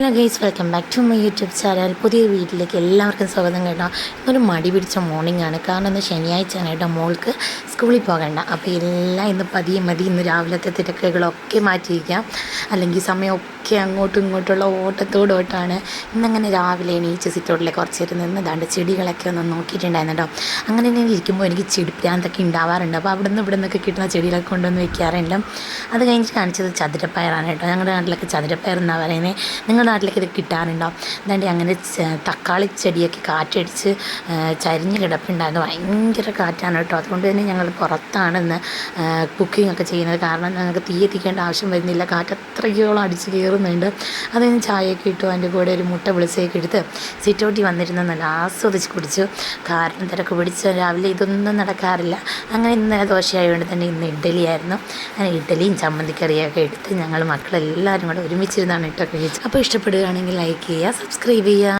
Hello guys, welcome back to my YouTube channel. പുതിയ വീട്ടിലേക്ക് എല്ലാവർക്കും സ്വാഗതം കേട്ടോ. ഇന്നൊരു മടി പിടിച്ച മോർണിംഗ് ആണ്. കാരണം ഇന്ന് ശനിയാഴ്ചയാണ് കേട്ടോ. മോൾക്ക് സ്കൂളിൽ പോകണ്ട. അപ്പോൾ എല്ലാം ഇന്ന് പതിയെ മതി. ഇന്ന് രാവിലത്തെ തിരക്കുകളൊക്കെ മാറ്റിയിരിക്കാം. അല്ലെങ്കിൽ സമയമൊക്കെ അങ്ങോട്ടും ഇങ്ങോട്ടുള്ള ഓട്ടത്തോടോട്ടാണ്. ഇന്നങ്ങനെ രാവിലെ എണീച്ച് സിറ്റൗട്ടിലെ കുറച്ച് നേരം നിന്ന് ദാണ്ട് ചെടികളൊക്കെ ഒന്ന് നോക്കിയിട്ടുണ്ടായിരുന്നു കേട്ടോ. അങ്ങനെ ഇങ്ങനെ ഇരിക്കുമ്പോൾ എനിക്ക് ചെടിപ്രാന്തൊക്കെ ഉണ്ടാവാറുണ്ട്. അപ്പോൾ അവിടെ നിന്ന് ഇവിടെ നിന്നൊക്കെ കിട്ടുന്ന ചെടികളൊക്കെ കൊണ്ടുവന്ന് വെക്കാറുണ്ട്. അത് കഴിഞ്ഞിട്ട് കാണിച്ചത് ചതുരപ്പയറാണ് കേട്ടോ. ഞങ്ങളുടെ നാട്ടിലൊക്കെ ചതുരപ്പയർ എന്നാണ് പറയുന്നത്. നിങ്ങളുടെ നാട്ടിലേക്ക് ഇത് കിട്ടാറുണ്ടോ? എന്താണ്ട് അങ്ങനെ തക്കാളി ചെടിയൊക്കെ കാറ്റടിച്ച് ചരിഞ്ഞ് കിടപ്പുണ്ടായിരുന്നു. ഭയങ്കര കാറ്റാണ് കേട്ടോ. അതുകൊണ്ട് തന്നെ ഞങ്ങൾ പുറത്താണ് ഇന്ന് കുക്കിംഗ് ഒക്കെ ചെയ്യുന്നത്. കാരണം ഞങ്ങൾക്ക് തീ എത്തിക്കേണ്ട ആവശ്യം വരുന്നില്ല. കാറ്റ് അത്രയോളം അടിച്ച് കയറുന്നുണ്ട്. അതിന് ചായയൊക്കെ ഇട്ടു. അതിൻ്റെ കൂടെ ഒരു മുട്ട വെളിച്ചയൊക്കെ എടുത്ത് സിറ്റൗട്ടിൽ വന്നിരുന്ന് നല്ല ആസ്വദിച്ച് കുടിച്ചു. കാരണം തിരക്ക് പിടിച്ച് രാവിലെ ഇതൊന്നും നടക്കാറില്ല. അങ്ങനെ ഇന്നലെ ദോശയായതുകൊണ്ട് തന്നെ ഇന്ന് ഇഡ്ഡലിയായിരുന്നു. അങ്ങനെ ഇഡ്ഡലിയും ചമ്മന്തിക്കറിയൊക്കെ എടുത്ത് ഞങ്ങൾ മക്കളെല്ലാവരും കൂടെ ഒരുമിച്ചിരുന്നാണ് ഇട്ടൊക്കെ കഴിച്ചത്. അപ്പോൾ ഇഷ്ടപ്പെടുകയാണെങ്കിൽ ലൈക്ക് ചെയ്യുക, സബ്സ്ക്രൈബ് ചെയ്യുക.